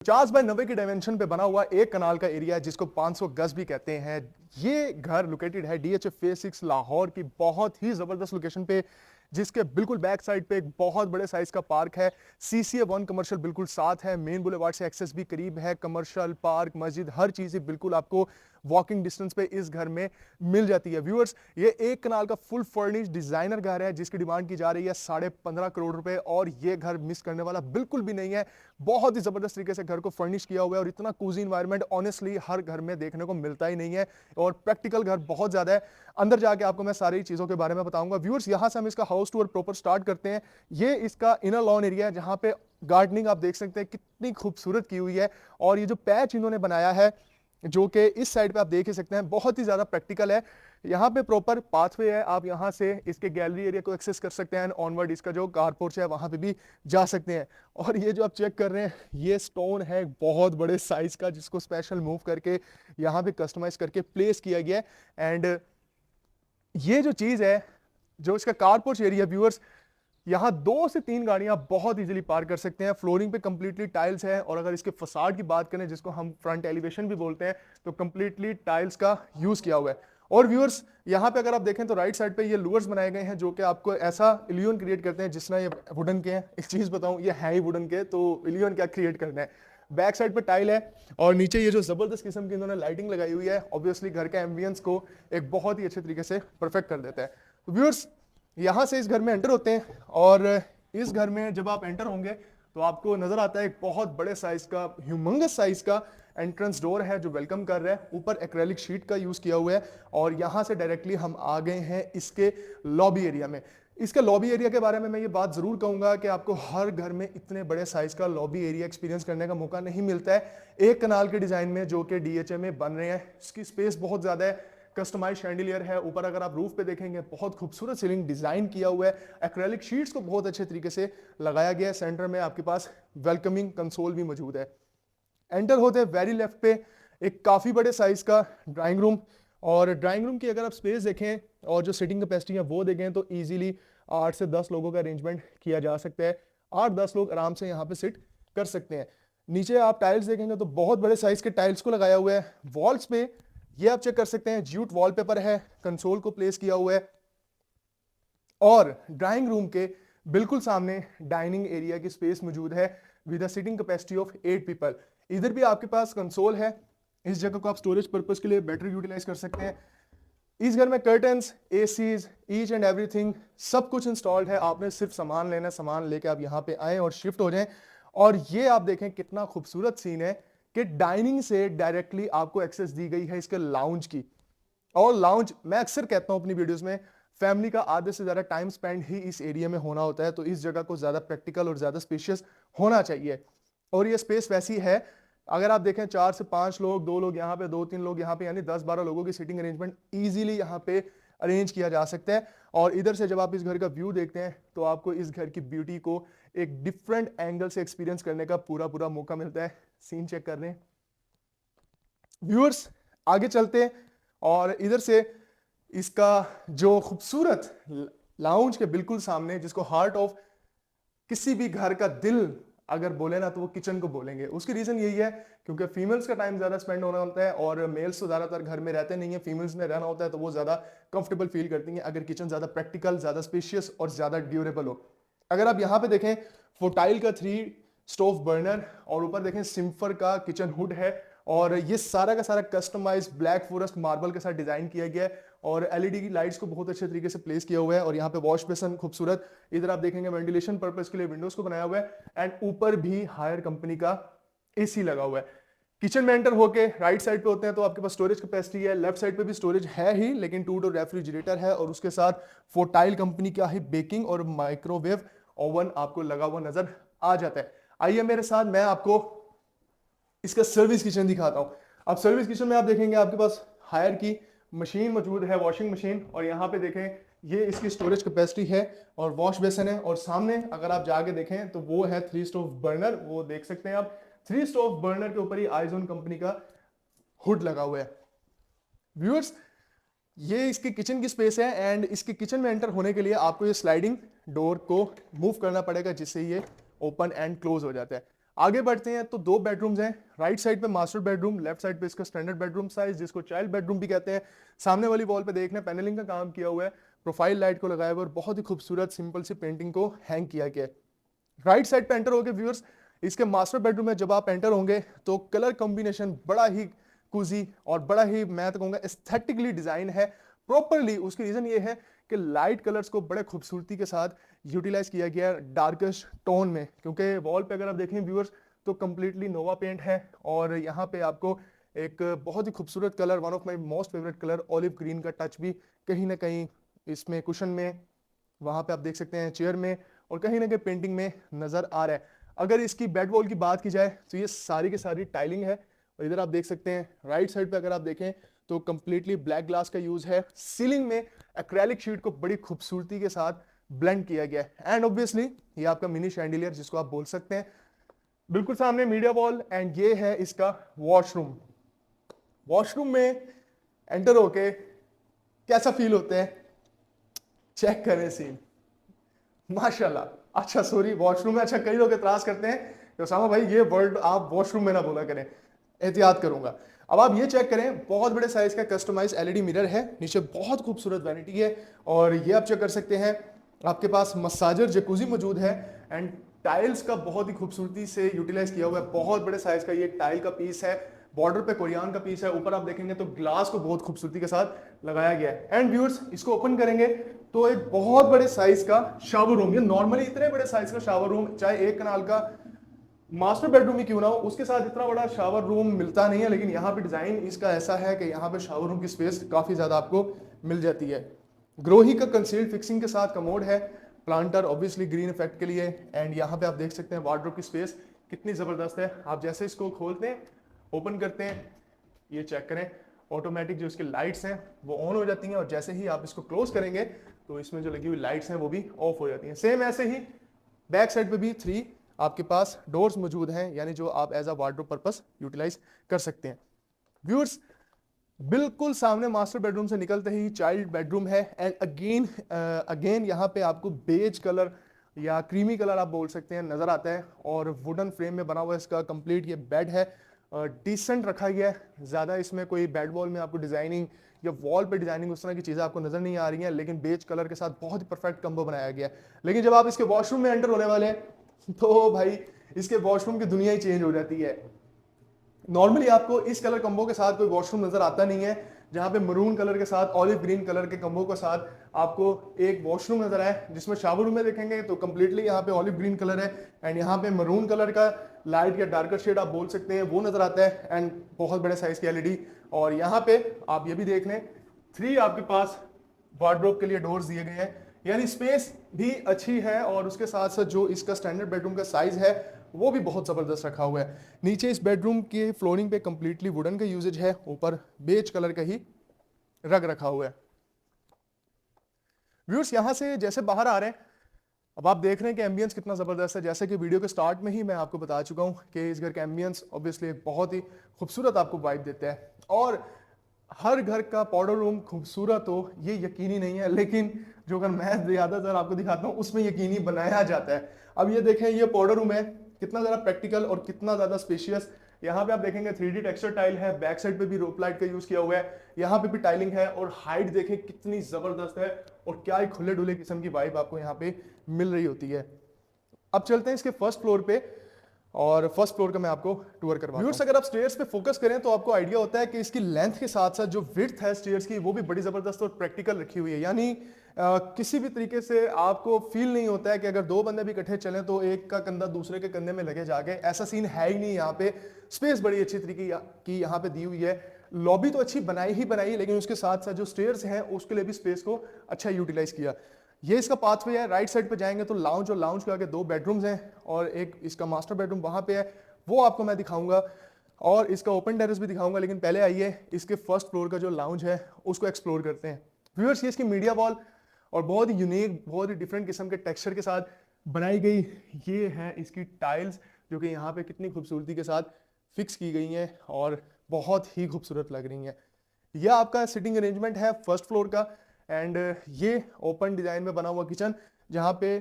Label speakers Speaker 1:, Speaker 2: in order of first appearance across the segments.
Speaker 1: 50 bye 90 की dimension पे बना हुआ एक कनाल का एरिया है जिसको 500 गज भी कहते हैं। ये घर लोकेटेड है डीएचए फेज 6 लाहौर की बहुत ही जबरदस्त लोकेशन पे, जिसके बिल्कुल बैक साइड पे एक बहुत बड़े साइज का पार्क है। सीसीए 1 कमर्शियल बिल्कुल साथ है, मेन बुलेवार्ड से एक्सेस भी करीब है। कमर्शियल, पार्क, मस्जिद, हर चीज बिल्कुल आपको वॉकिंग डिस्टेंस पे इस घर में मिल जाती है। व्यूअर्स, ये एक कनाल का फुल फर्निश डिजाइनर घर है जिसकी डिमांड की जा रही है 15.5 करोड़ रुपए, और ये घर मिस करने वाला बिल्कुल भी नहीं है। बहुत ही जबरदस्त तरीके से घर को फर्निश किया हुआ है और इतना कूजी इन्वायरमेंट ऑनेस्टली हर घर में देखने को मिलता ही नहीं है, और प्रैक्टिकल घर बहुत ज्यादा है। अंदर जाके आपको मैं सारी चीजों के बारे में बताऊंगा। व्यूअर्स, यहां से हम इसका हाउस टूर प्रॉपर स्टार्ट करते हैं। ये इसका इनर लॉन एरिया है जहां पे गार्डनिंग आप देख सकते हैं कितनी खूबसूरत की हुई है, और ये जो पैच इन्होंने बनाया है जो कि इस साइड पे आप देख ही सकते हैं बहुत ही ज्यादा प्रैक्टिकल है। यहाँ पे प्रॉपर पाथवे है, आप यहाँ से इसके गैलरी एरिया को एक्सेस कर सकते हैं, ऑनवर्ड इसका जो कार पोर्च है वहां पे भी जा सकते हैं। और ये जो आप चेक कर रहे हैं ये स्टोन है बहुत बड़े साइज का जिसको स्पेशल मूव करके यहाँ पे कस्टमाइज करके प्लेस किया गया है। एंड ये जो चीज है, जो इसका कार पोर्च एरिया, व्यूअर्स, यहाँ 2 से 3 गाड़ियां बहुत इजीली पार्क कर सकते हैं। फ्लोरिंग पे कंप्लीटली टाइल्स है, और अगर इसके फसाड की बात करें जिसको हम फ्रंट एलिवेशन भी बोलते हैं, तो कंप्लीटली टाइल्स का यूज किया हुआ है। और व्यूअर्स, यहाँ पे अगर आप देखें तो राइट साइड पे ये लूअर्स बनाए गए हैं जो कि आपको ऐसा इल्यूजन क्रिएट करते हैं जिसना ये वुडन के हैं। एक चीज बताऊं, ये है ही वुडन के, तो इल्यूजन क्या क्रिएट करना है। बैक साइड पे टाइल है, और नीचे ये जो जबरदस्त किस्म की इन्होंने लाइटिंग लगाई हुई है ऑब्वियसली घर का एम्बियंस को एक बहुत ही अच्छे तरीके से परफेक्ट कर देता है। तो व्यूअर्स, यहाँ से इस घर में एंटर होते हैं, और इस घर में जब आप एंटर होंगे तो आपको नजर आता है एक बहुत बड़े साइज का, ह्यूमंगस साइज का एंट्रेंस डोर है जो वेलकम कर रहा है। ऊपर एक्रेलिक शीट का यूज किया हुआ है, और यहाँ से डायरेक्टली हम आ गए हैं इसके लॉबी एरिया में। इसके लॉबी एरिया के बारे में मैं ये बात जरूर कहूंगा कि आपको हर घर में इतने बड़े साइज का लॉबी एरिया एक्सपीरियंस करने का मौका नहीं मिलता है एक कनाल के डिजाइन में जो कि डीएचए में बन रहे हैं। इसकी स्पेस बहुत ज्यादा है, कस्टमाइज शैंडिलियर है। ऊपर अगर आप रूफ पे देखेंगे बहुत खूबसूरत सीलिंग डिजाइन किया हुआ है, एक्रेलिक शीट्स को बहुत अच्छे तरीके से लगाया गया है। सेंटर में आपके पास वेलकमिंग कंसोल भी मौजूद है। एंटर होते वेरी लेफ्ट पे एक काफी बड़े साइज का ड्राइंग रूम, और ड्राइंग रूम की अगर आप स्पेस देखें और जो सिटिंग कैपेसिटी है वो देखें तो इजीली 8 से 10 लोगों का अरेंजमेंट किया जा सकता है। 8-10 लोग आराम से यहाँ पे सिट कर सकते हैं। नीचे आप टाइल्स देखेंगे तो बहुत बड़े साइज के टाइल्स को लगाया हुआ है। वॉल्स पे ये आप चेक कर सकते हैं ज्यूट वॉलपेपर है, कंसोल को प्लेस किया हुआ है, और ड्राइंग रूम के बिल्कुल सामने डाइनिंग एरिया की स्पेस मौजूद है with a sitting capacity of 8 people. इधर भी आपके पास कंसोल है, इस जगह को आप स्टोरेज पर्पस के लिए बेटर यूटिलाइज कर सकते हैं। इस घर में curtains, ACs, each and everything सब कुछ इंस्टॉल्ड है। आपने सिर्फ सामान लेना है, सामान लेके आप यहाँ पे आए और शिफ्ट हो जाएं। और ये आप देखें कितना खूबसूरत सीन है कि डाइनिंग से डायरेक्टली आपको एक्सेस दी गई है इसके लाउंज की। और लाउंज, मैं अक्सर कहता हूं अपनी वीडियोस में, फैमिली का आधे से ज्यादा टाइम स्पेंड ही इस एरिया में होना होता है, तो इस जगह को ज्यादा प्रैक्टिकल और ज्यादा स्पेशियस होना चाहिए। और ये स्पेस वैसी है, अगर आप देखें 4 से 5 लोग, 2 लोग यहाँ पे, 2-3 लोग यहाँ पे, यानी 10-12 लोगों की सीटिंग अरेंजमेंट इजीली यहाँ पे अरेंज किया जा सकता है। और इधर से जब आप इस घर का व्यू देखते हैं तो आपको इस घर की ब्यूटी को एक डिफरेंट एंगल से एक्सपीरियंस करने का पूरा पूरा मौका मिलता है। सीन चेक कर रहे हैं व्यूअर्स, आगे चलते हैं, और इधर से इसका जो खूबसूरत लाउंज के बिल्कुल सामने, जिसको हार्ट ऑफ किसी भी घर का दिल अगर बोले ना तो वो किचन को बोलेंगे। उसकी रीजन यही है क्योंकि फीमेल्स का टाइम ज्यादा स्पेंड होना होता है, और मेल्स तो ज्यादातर घर में रहते नहीं है, फीमेल्स में रहना होता है, तो वो ज्यादा कंफर्टेबल फील करती हैं अगर किचन ज्यादा प्रैक्टिकल, ज्यादा स्पेशियस और ज्यादा ड्यूरेबल हो। अगर आप यहाँ पे देखें, फोटाइल का 3 स्टोव बर्नर, और ऊपर देखें सिम्फर का किचन हुड है, और ये सारा का सारा कस्टमाइज ब्लैक फॉरेस्ट मार्बल के साथ डिजाइन किया गया है, और एलईडी की लाइट्स को बहुत अच्छे तरीके से प्लेस किया हुआ है। और यहाँ पे वॉश बेसन खूबसूरत, इधर आप देखेंगे वेंटिलेशन पर्पस के लिए विंडोज को बनाया हुआ है, एंड ऊपर भी हायर कंपनी का एसी लगा हुआ है। किचन में एंटर होके राइट साइड पे होते हैं तो आपके पास स्टोरेज कैपेसिटी है, लेफ्ट साइड पे भी स्टोरेज है ही, लेकिन 2 डोर रेफ्रिजरेटर है, और उसके साथ फोटाइल कंपनी का ही बेकिंग और माइक्रोवेव ओवन आपको लगा हुआ नजर आ जाता है। आइए मेरे साथ, मैं आपको इसका सर्विस किचन दिखाता हूं। अब सर्विस किचन में आप देखेंगे आपके पास हायर की मशीन मौजूद है, वॉशिंग मशीन, और यहाँ पे देखें ये इसकी स्टोरेज कैपेसिटी है, और वॉश बेसन है, और सामने अगर आप जाके देखें तो वो है 3 स्टोव बर्नर, वो देख सकते हैं आप। 3 स्टोव बर्नर के ऊपर ही आइजोन कंपनी का हुड लगा हुआ है। व्यूअर्स, ये इसकी किचन की स्पेस है, एंड इसके किचन में एंटर होने के लिए आपको ये स्लाइडिंग डोर को मूव करना पड़ेगा जिससे ये ओपन एंड क्लोज हो जाता है। आगे बढ़ते हैं तो दो बेडरूम्स हैं, राइट साइड पे मास्टर बेडरूम, लेफ्ट साइड पे इसका स्टैंडर्ड बेडरूम साइज जिसको चाइल्ड बेडरूम भी कहते हैं। सामने वाली वॉल पे देखना पैनलिंग का काम किया हुआ है, प्रोफाइल लाइट को लगाया हुआ है और बहुत ही खूबसूरत सिंपल सी पेंटिंग को हैंग किया गया है। राइट साइड पे एंटर होगे व्यूअर्स, इसके मास्टर बेडरूम में जब आप एंटर होंगे तो कलर कॉम्बिनेशन बड़ा ही कुजी और बड़ा ही मैं तो कहूंगा एस्थेटिकली डिजाइन है प्रॉपरली। उसकी रीजन ये है कि लाइट कलर्स को बड़े खूबसूरती के साथ यूटिलाइज किया गया है डार्केस्ट टोन में, क्योंकि वॉल पे अगर आप देखें व्यूअर्स तो कंप्लीटली नोवा पेंट है और यहाँ पे आपको एक बहुत ही खूबसूरत colour, one of my most favourite colour olive green का टच भी कहीं ना कहीं इसमें कुशन में, वहां पे आप देख सकते हैं चेयर में और कहीं ना कहीं पेंटिंग में नजर आ रहा है। अगर इसकी बेड वॉल की बात की जाए तो ये सारी की सारी टाइलिंग है और इधर आप देख सकते हैं राइट साइड पे अगर आप देखें तो कंप्लीटली ब्लैक ग्लास का यूज है। सीलिंग में एक्रेलिक शीट को बड़ी खूबसूरती के साथ ब्लेंड किया गया है एंड ऑब्वियसली ये आपका मिनी शैंडिलियर जिसको आप बोल सकते हैं। बिल्कुल सामने मीडिया वॉल एंड ये है इसका वॉशरूम। वॉशरूम में एंटर होके कैसा फील होता है, चेक करें सीन, माशाल्लाह। अच्छा सॉरी वॉशरूम में, अच्छा कई लोग एतराज करते हैं कि उसामा भाई ये वर्ड आप वॉशरूम में ना बोला करें, एहतियात करूंगा। अब आप ये चेक करें, बहुत बड़े साइज का कस्टमाइज एलईडी मिरर है, नीचे बहुत खूबसूरत वैनिटी है और ये आप चेक कर सकते हैं आपके पास मसाजर जकूजी मौजूद है एंड टाइल्स का बहुत ही खूबसूरती से यूटिलाइज किया हुआ है। बहुत बड़े साइज का ये टाइल का पीस है, बॉर्डर पे कोरियान का पीस है, ऊपर आप देखेंगे तो ग्लास को बहुत खूबसूरती के साथ लगाया गया है। एंड व्यूअर्स इसको ओपन करेंगे तो एक बहुत बड़े साइज का शावर रूम, ये नॉर्मली इतने बड़े साइज का शावर रूम चाहे एक कनाल का मास्टर बेडरूम ही क्यों ना हो उसके साथ इतना बड़ा शावर रूम मिलता नहीं है, लेकिन यहाँ पे डिजाइन इसका ऐसा है कि यहाँ पे शावर रूम की स्पेस काफी ज्यादा आपको मिल जाती है। ग्रोही का कंसील्ड फिक्सिंग के साथ कमोड है, प्लांटर ऑब्वियसली ग्रीन इफेक्ट के लिए एंड यहाँ पे आप देख सकते हैं वार्डरोब की स्पेस कितनी जबरदस्त है। आप जैसे इसको खोलते हैं ओपन करते हैं ये चेक करें, ऑटोमेटिक जो इसकी लाइट्स हैं वो ऑन हो जाती हैं और जैसे ही आप इसको क्लोज करेंगे तो इसमें जो लगी हुई लाइट्स हैं वो भी ऑफ हो जाती हैं। सेम ऐसे ही बैक साइड पे भी 3 आपके पास डोर्स मौजूद हैं, यानी जो आप as a wardrobe purpose utilize कर सकते हैं। व्यूअर्स बिल्कुल सामने मास्टर बेडरूम से निकलते ही चाइल्ड बेडरूम है एंड अगेन यहाँ पे आपको बेज कलर या क्रीमी कलर आप बोल सकते हैं नजर आता है और वुडन फ्रेम में बना हुआ इसका कंप्लीट ये बेड है, डिसेंट रखा गया है। ज्यादा इसमें कोई बेड वॉल में आपको डिजाइनिंग या वॉल पे डिजाइनिंग उस तरह की चीजें आपको नजर नहीं आ रही हैं, लेकिन बेज कलर के साथ बहुत ही परफेक्ट कम्बो बनाया गया है। लेकिन जब आप इसके वॉशरूम में एंटर होने वाले हैं तो भाई इसके वॉशरूम की दुनिया ही चेंज हो जाती है। नॉर्मली आपको इस कलर कम्बो के साथ कोई वॉशरूम नजर आता नहीं है, जहां पे मरून कलर के साथ ऑलिव ग्रीन कलर के कम्बो के साथ आपको एक वॉशरूम नजर आए, जिसमें शावर रूम में देखेंगे तो कंप्लीटली यहाँ पे ऑलिव ग्रीन कलर है एंड यहाँ पे मरून कलर का लाइट या डार्कर शेड आप बोल सकते हैं वो नजर आता है एंड बहुत बड़े साइज की एलईडी। और यहाँ पे आप ये भी देख लें 3 आपके पास वार्डरोब के लिए डोर्स दिए गए हैं, यानी स्पेस भी अच्छी है और उसके साथ साथ जो इसका स्टैंडर्ड बेडरूम का साइज है वो भी बहुत जबरदस्त रखा हुआ है। नीचे इस बेडरूम के फ्लोरिंग पे कंप्लीटली वुडन का यूजेज है, ऊपर बेज कलर का ही रग रखा हुआ है। व्यूअर्स यहां से जैसे बाहर आ रहे हैं अब आप देख रहे हैं कि एम्बियंस कितना जबरदस्त है। जैसे कि वीडियो के स्टार्ट में ही मैं आपको बता चुका हूं कि इस घर का एम्बियंस ऑब्वियसली बहुत ही खूबसूरत आपको वाइब देता है और हर घर का पाउडर रूम खूबसूरत हो ये यकीनी नहीं है, लेकिन जो अगर मैं ज्यादातर आपको दिखाता हूँ उसमें यकीनी बनाया जाता है। अब ये देखें ये पाउडर रूम है, कितना ज्यादा प्रैक्टिकल और कितना ज्यादा स्पेशियस। यहाँ पे आप देखेंगे 3D टेक्सचर टाइल है, बैक साइड पे भी रोप लाइट का यूज किया हुआ है, यहाँ पे भी टाइलिंग है और हाइट देखें कितनी जबरदस्त है और क्या एक खुले डुले किस्म की वाइब आपको यहाँ पे मिल रही होती है। अब चलते हैं इसके फर्स्ट फ्लोर पे और फर्स्ट फ्लोर का मैं आपको टूर करवाऊंगा। व्यूअर्स अगर आप स्टेयर्स पे फोकस करें तो आपको आइडिया होता है कि इसकी लेंथ के साथ साथ जो विड्थ है स्टेयर्स की वो भी बड़ी जबरदस्त और प्रैक्टिकल रखी हुई है, यानी किसी भी तरीके से आपको फील नहीं होता है कि अगर 2 बंदे भी इकट्ठे चलें तो एक का कंधा दूसरे के कंधे में लगे जाके, ऐसा सीन है ही नहीं। यहाँ पे स्पेस बड़ी अच्छी तरीके की यहाँ पे दी हुई है। लॉबी तो अच्छी बनाई ही बनाई, लेकिन उसके साथ साथ जो स्टेयर्स हैं उसके लिए भी स्पेस को अच्छा यूटिलाइज किया। ये इसका पाथवे है, राइट साइड पे जाएंगे तो लाउंज और लाउंज के आगे 2 बेडरूम्स हैं और एक इसका मास्टर बेडरूम वहां पे है, वो आपको मैं दिखाऊंगा और इसका ओपन टेरेस भी दिखाऊंगा। लेकिन पहले आइए इसके फर्स्ट फ्लोर का जो लाउंज है उसको एक्सप्लोर करते हैं। व्यूअर्स ये इसकी मीडिया वॉल और बहुत ही यूनिक बहुत ही डिफरेंट किस्म के टेक्सचर के साथ बनाई गई ये है इसकी टाइल्स, जो कि यहाँ पे कितनी खूबसूरती के साथ फिक्स की गई हैं और बहुत ही खूबसूरत लग रही हैं। यह आपका सिटिंग अरेंजमेंट है फर्स्ट फ्लोर का एंड ये ओपन डिजाइन में बना हुआ किचन, जहाँ पे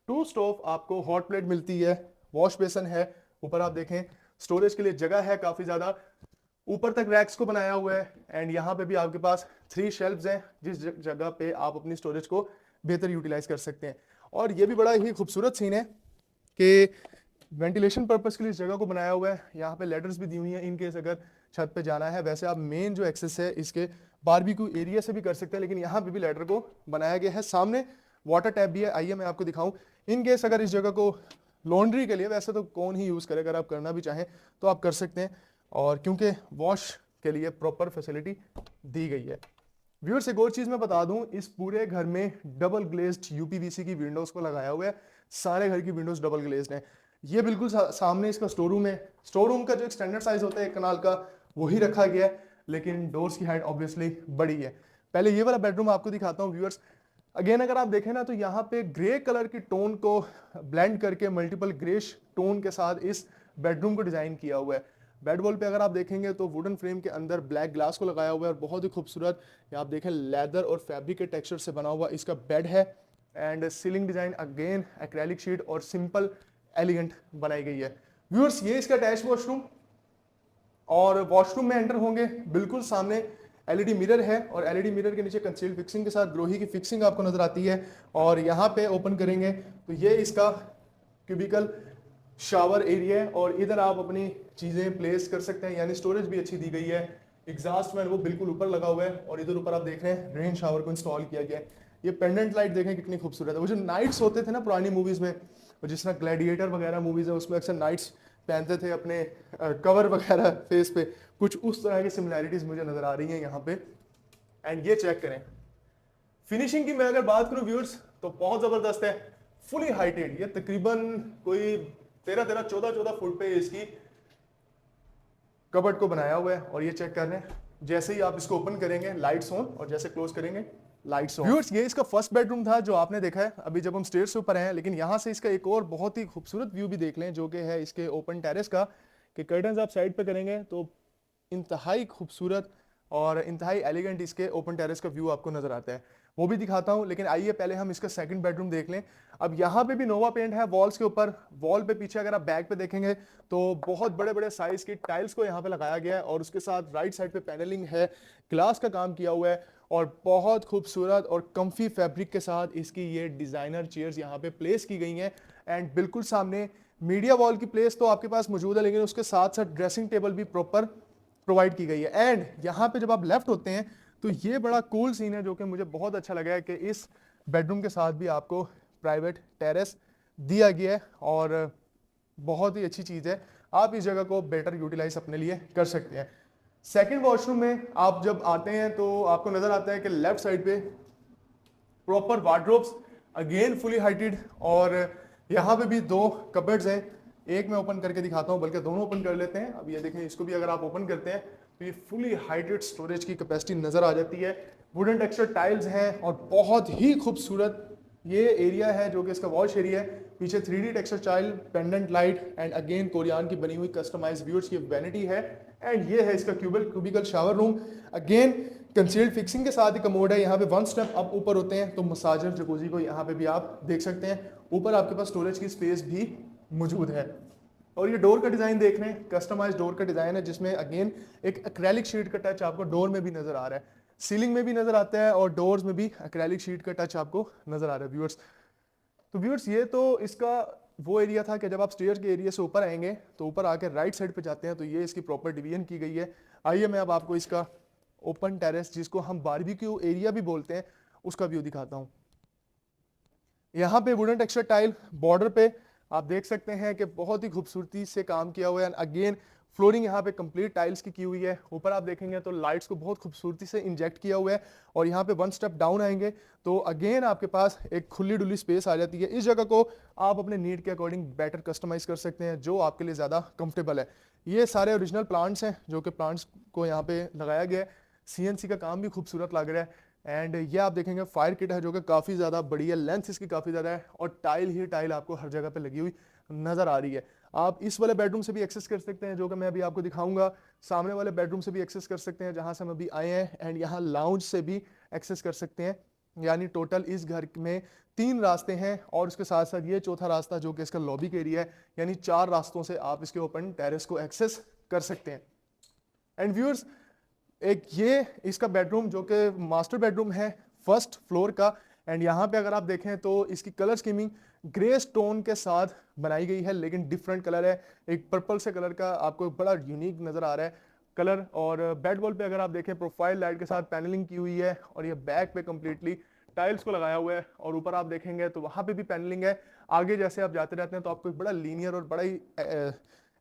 Speaker 1: 2 स्टोव आपको हॉट प्लेट मिलती है, वॉश बेसन है, ऊपर आप देखें स्टोरेज के लिए जगह है काफी ज्यादा, ऊपर तक रैक्स को बनाया हुआ है एंड यहाँ पे भी आपके पास 3 शेल्फ्स हैं जिस जगह पे आप अपनी स्टोरेज को बेहतर यूटिलाइज कर सकते हैं। और ये भी बड़ा ही खूबसूरत सीन है कि वेंटिलेशन पर्पस के लिए इस जगह को बनाया हुआ है। यहाँ पे लेडर्स भी दी हुई हैं इन केस अगर छत पे जाना है। वैसे आप मेन जो एक्सेस है इसके बारबेक्यू एरिया से भी कर सकते हैं, लेकिन यहाँ पे भी लेडर को बनाया गया है। सामने वाटर टैप भी है, आइए मैं आपको दिखाऊं। इन केस अगर इस जगह को लॉन्ड्री के लिए, वैसे तो कौन ही यूज़ करे, अगर आप करना भी चाहें तो आप कर सकते हैं, और क्योंकि वॉश के लिए प्रॉपर फैसिलिटी दी गई है। व्यूअर्स एक और चीज़ मैं बता दूं, इस पूरे घर में डबल ग्लेज्ड यूपीवीसी की विंडोज़ को लगाया हुआ है। सारे घर की विंडोज़ डबल ग्लेज्ड हैं। ये बिल्कुल सामने इसका स्टोर रूम है। स्टोर रूम का जो एक स्टैंडर्ड साइज होता है 1 कनाल का, वही रखा गया है, लेकिन डोर्स की हाइट ऑब्वियसली बड़ी है। पहले ये वाला बेडरूम आपको दिखाता हूँ व्यूअर्स। अगेन अगर आप देखें ना तो यहाँ पे ग्रे कलर की टोन को ब्लेंड करके मल्टीपल ग्रेश टोन के साथ इस बेडरूम को डिजाइन किया हुआ है। बेड वॉल पे अगर आप देखेंगे तो वुडन फ्रेम के अंदर ब्लैक ग्लास को लगाया हुआ है और बहुत ही खूबसूरत, आप देखें लेदर और फैब्रिक के टेक्सचर से बना हुआ इसका बेड है। And ceiling design again acrylic sheet और सिंपल एलिगेंट बनाई गई है। व्यूअर्स ये इसका अटैच वॉशरूम, और वॉशरूम में एंटर होंगे बिल्कुल सामने एलईडी मिरर है, और एलईडी मिरर के नीचे कंसील्ड फिक्सिंग के साथ ग्रोही की फिक्सिंग आपको नजर आती है। और यहाँ पे ओपन करेंगे तो ये इसका क्यूबिकल शावर एरिया है, और इधर आप अपनी चीजें प्लेस कर सकते हैं, यानी स्टोरेज भी अच्छी दी गई है। एग्जॉस्ट फैन वो बिल्कुल ऊपर लगा हुआ है, और इधर ऊपर आप देख रहे हैं रेन शावर को इंस्टॉल किया गया है। ये पेंडेंट लाइट देखें कितनी खूबसूरत है। वो जो नाइट्स होते थे ना पुरानी मूवीज में, जिस तरह ग्लैडिएटर वगैरह मूवीज है उसमें अक्सर नाइट्स पहनते थे अपने कवर वगैरह फेस पे, कुछ उस तरह की सिमिलैरिटीज मुझे नजर आ रही हैं यहाँ पे। एंड ये चेक करें फिनिशिंग की मैं अगर बात करूं व्यूअर्स तो बहुत जबरदस्त है, फुली हाइटेड। ये तकरीबन कोई 13-14 फुट पे इसकी कबर्ड को बनाया हुआ है, और ये चेक कर रहे हैं जैसे ही आप इसको ओपन करेंगे लाइट्स ऑन, और जैसे क्लोज करेंगे लाइट्स ऑन। व्यूअर्स ये इसका फर्स्ट बेडरूम था जो आपने देखा है अभी जब हम स्टेयर्स से ऊपर आए हैं, लेकिन यहाँ से इसका एक और बहुत ही खूबसूरत व्यू भी देख लें जो कि है इसके ओपन टेरेस का, कि कर्टन्स आप साइड पे करेंगे तो इंतहाई खूबसूरत और इंतहाई एलिगेंट इसके ओपन टेरेस का व्यू आपको नजर आता है। वो भी दिखाता हूं, लेकिन आइए पहले हम इसका सेकंड बेडरूम देख लें। अब यहाँ पे भी नोवा पेंट है वॉल्स के ऊपर। वॉल पे पीछे अगर आप बैक पे देखेंगे तो बहुत बड़े बड़े साइज की टाइल्स को यहाँ पे लगाया गया है, और उसके साथ राइट साइड पे पैनलिंग है, ग्लास का काम किया हुआ है, और बहुत खूबसूरत और कंफी फैब्रिक के साथ इसकी ये डिजाइनर चेयर्स यहाँ पे प्लेस की गई हैं। एंड बिल्कुल सामने मीडिया वॉल की प्लेस तो आपके पास मौजूद है, लेकिन उसके साथ साथ ड्रेसिंग टेबल भी प्रॉपर प्रोवाइड की गई है। एंड यहाँ पे जब आप लेफ्ट होते हैं तो ये बड़ा कूल सीन है जो कि मुझे बहुत अच्छा लगा है कि इस बेडरूम के साथ भी आपको प्राइवेट टेरेस दिया गया है, और बहुत ही अच्छी चीज़ है। आप इस जगह को बेटर यूटिलाइज अपने लिए कर सकते हैं। सेकंड वॉशरूम में आप जब आते हैं तो आपको नजर आता है कि लेफ्ट साइड पे proper wardrobes again fully heighted, और यहाँ पे भी 2 कबर्ड्स हैं। एक मैं ओपन करके दिखाता हूँ, बल्कि दोनों ओपन कर लेते हैं। अब ये देखें, इसको भी अगर आप ओपन करते हैं तो ये फुली हाइटेड स्टोरेज की कैपेसिटी नजर आ जाती है। वुडन टेक्सचर टाइल्स हैं, और बहुत ही खूबसूरत ये एरिया है जो कि इसका वॉश एरिया है। पीछे 3D texture tile, pendant light, and again Corian की बनी हुई कस्टमाइज व्यूअर्स की वैनिटी है। एंड ये है इसका cubical shower room, again concealed fixing के साथ ही कमोड है। यहाँ पे 1 स्टेप अप ऊपर होते हैं तो मसाजर जकूजी को यहाँ पे भी आप देख सकते हैं। ऊपर आपके पास स्टोरेज की स्पेस भी मौजूद है। और ये डोर का डिजाइन देख रहे हैं, कस्टमाइज डोर का डिजाइन है, जिसमें अगेन एक एक्रेलिक शीट का टच आपको डोर में भी नजर आ रहा है, सीलिंग में भी नजर आता है, और डोर्स में भी एक्रेलिक शीट का टच आपको नजर आ रहा है व्यूअर्स। तो व्यूअर्स ये तो इसका वो एरिया था कि जब आप स्टेयर के एरिया से ऊपर आएंगे तो ऊपर आके राइट साइड पे जाते हैं तो ये इसकी प्रॉपर डिवीजन की गई है। आइए मैं अब आपको इसका ओपन टेरेस, जिसको हम बारबेक्यू एरिया भी बोलते हैं, उसका व्यू दिखाता हूँ। यहाँ पे वुडन टेक्सचर टाइल बॉर्डर पे आप देख सकते हैं कि बहुत ही खूबसूरती से काम किया हुआ है। अगेन फ्लोरिंग यहाँ पे कंप्लीट टाइल्स की हुई है। ऊपर आप देखेंगे तो लाइट्स को बहुत खूबसूरती से इंजेक्ट किया हुआ है, और यहाँ पे 1 स्टेप डाउन आएंगे तो अगेन आपके पास एक खुली डुली स्पेस आ जाती है। इस जगह को आप अपने नीड के अकॉर्डिंग बेटर कस्टमाइज कर सकते हैं, जो आपके लिए ज़्यादा कंफर्टेबल है। ये सारे ओरिजिनल प्लांट्स हैं जो कि प्लांट्स को यहाँ पे लगाया गया है। CNC का काम भी खूबसूरत लग रहा है। एंड ये आप देखेंगे फायर किट है जो कि काफ़ी ज़्यादा बड़ी है, लेंथ इसकी काफ़ी ज़्यादा है, और टाइल ही टाइल आपको हर जगह पे लगी हुई नज़र आ रही है। आप इस वाले बेडरूम से भी एक्सेस कर सकते हैं जो कि मैं अभी आपको दिखाऊंगा। सामने वाले बेडरूम से भी एक्सेस कर सकते हैं जहां से हम अभी आए हैं, एंड यहाँ लाउंज से भी एक्सेस कर सकते हैं यानी टोटल इस घर में 3 रास्ते हैं और उसके साथ साथ ये चौथा रास्ता जो कि इसका लॉबी का एरिया है, यानी 4 रास्तों से आप इसके ओपन टेरेस को एक्सेस कर सकते हैं। एंड व्यूअर्स, एक ये इसका बेडरूम जो कि मास्टर बेडरूम है फर्स्ट फ्लोर का। एंड यहाँ पे अगर आप देखें तो इसकी कलर स्कीमिंग ग्रे स्टोन के साथ बनाई गई है, लेकिन डिफरेंट कलर है। एक पर्पल से कलर का आपको बड़ा यूनिक नजर आ रहा है कलर। और बेड वॉल पे अगर आप देखें प्रोफाइल लाइट के साथ पैनलिंग की हुई है और ये बैक पे कंप्लीटली टाइल्स को लगाया हुआ है। और ऊपर आप देखेंगे तो वहाँ पे भी पैनलिंग है। आगे जैसे आप जाते रहते हैं तो आपको एक बड़ा लीनियर और बड़ा ही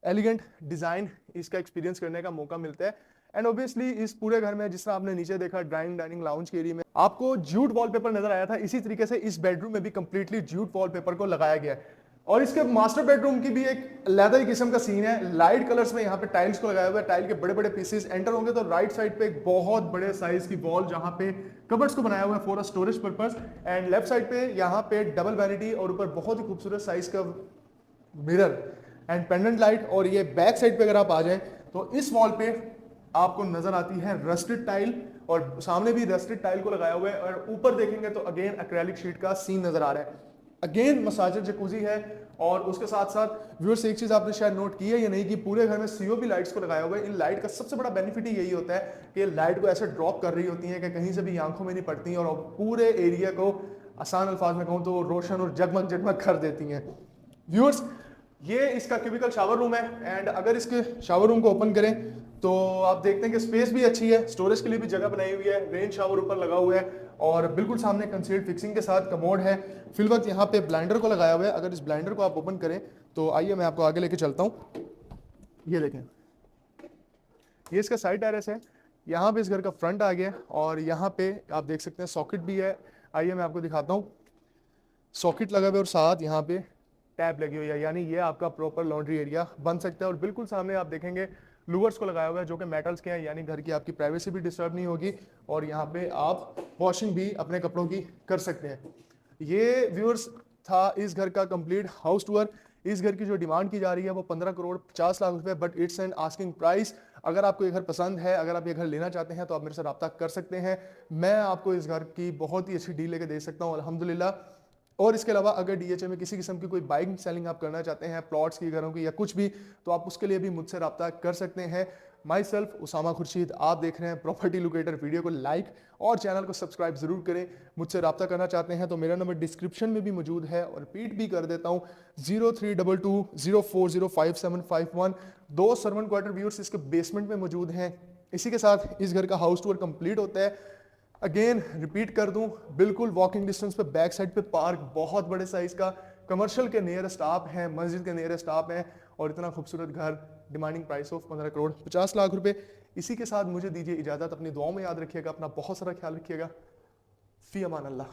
Speaker 1: एलिगेंट डिजाइन इसका एक्सपीरियंस करने का मौका मिलता है। एंड ऑब्वियसली इस पूरे घर में जिस तरह आपने नीचे देखा ड्राइंग डाइनिंग लाउंज के एरिया में आपको ज्यूट वॉलपेपर नजर आया था, इसी तरीके से इस बेडरूम में भी कंप्लीटली ज्यूट वॉलपेपर को लगाया गया है। और इसके मास्टर बेडरूम की भी एक लेदर किस्म का सीन है, लाइट कलर्स में यहाँ पे टाइल्स को लगाया हुआ है। टाइल के बड़े बड़े पीसेस एंटर होंगे तो राइट साइड पे एक बहुत बड़े साइज की वॉल जहां पे कबर्ड्स को बनाया हुआ है for a storage purpose. And left side पे यहाँ पे डबल वैनिटी और ऊपर बहुत ही खूबसूरत साइज का मिरर एंड पेंडेंट लाइट। और ये बैक साइड पे अगर आप आ जाएं तो इस वॉल पे आपको नजर आती है रस्टेड टाइल और सामने भी रस्टेड टाइल को लगाया हुआ है। और ऊपर देखेंगे तो अगेन एक्रेलिक शीट का सीन नजर आ रहा है। अगेन मसाजर जकूजी है। और उसके साथ साथ व्यूअर्स एक चीज आपने शायद नोट की है या नहीं कि पूरे घर में सीओबी लाइट्स को लगाया हुआ है। इन लाइट का सबसे बड़ा बेनिफिट ही यही होता है कि ये लाइट को ऐसे ड्रॉप कर रही होती है कि कहीं से भी आंखों में नहीं पड़ती और पूरे एरिया को आसान अल्फाज में कहूँ तो रोशन और जगमग जगमग कर देती हैं। व्यूअर्स, ये इसका क्यूबिकल शावर रूम है। एंड अगर इसके शावर रूम को ओपन करें तो आप देखते हैं कि स्पेस भी अच्छी है, स्टोरेज के लिए भी जगह बनाई हुई है, रेन शावर ऊपर लगा हुआ है और बिल्कुल सामने कंसील्ड फिक्सिंग के साथ कमोड है। फिल वक्त यहाँ पे ब्लाइंडर को लगाया हुआ है। अगर इस ब्लाइंडर को आप ओपन करें तो आइए मैं आपको आगे लेके चलता हूँ। ये देखें, ये इसका साइड टेरेस है। यहाँ पे इस घर का फ्रंट आ गया और यहाँ पे आप देख सकते हैं सॉकेट भी है। आइए मैं आपको दिखाता हूँ, सॉकेट लगा हुआ है और साथ यहाँ पे टैप लगी हुई है, यानी ये आपका प्रॉपर लॉन्ड्री एरिया बन सकता है। और बिल्कुल सामने आप देखेंगे लूवर्स को लगाया हुआ है जो कि मेटल्स के हैं, यानी घर की आपकी प्राइवेसी भी डिस्टर्ब नहीं होगी और यहाँ पे आप वॉशिंग भी अपने कपड़ों की कर सकते हैं। ये व्यूअर्स था इस घर का कंप्लीट हाउस टूर। इस घर की जो डिमांड की जा रही है वो 15 करोड़ 50 लाख रुपए, but it's an asking price. अगर आपको ये घर पसंद है, अगर आप ये घर लेना चाहते हैं तो आप मेरे से रब्ता कर सकते हैं। मैं आपको इस घर की बहुत ही अच्छी डील लेके दे सकता हूँ अल्हम्दुलिल्लाह। और इसके अलावा अगर डीएचए में किसी किस्म की कोई बाइंग सेलिंग आप करना चाहते हैं, प्लॉट्स की, घरों की या कुछ भी, तो आप उसके लिए भी मुझसे रब्ता कर सकते हैं। माई सेल्फ उसामा खुर्शीद, आप देख रहे हैं प्रॉपर्टी लोकेटर। वीडियो को लाइक और चैनल को सब्सक्राइब जरूर करें। मुझसे रब्ता करना चाहते हैं तो मेरा नंबर डिस्क्रिप्शन में भी मौजूद है और रिपीट भी कर देता हूँ 0322040551। 2 सर्वन क्वार्टर व्यूअर्स इसके बेसमेंट में मौजूद हैं। इसी के साथ इस घर का हाउस टूर कंप्लीट होता है। अगेन रिपीट कर दूं, बिल्कुल वॉकिंग डिस्टेंस पे बैक साइड पे पार्क बहुत बड़े साइज का, कमर्शियल के नियरेस्ट आप हैं, मस्जिद के नियरेस्ट आप हैं और इतना खूबसूरत घर, demanding price of 15 crore 50 lakh रुपए। इसी के साथ मुझे दीजिए इजाजत, अपनी दुआओं में याद रखिएगा, अपना बहुत सारा ख्याल रखिएगा। फी अमान अल्लाह।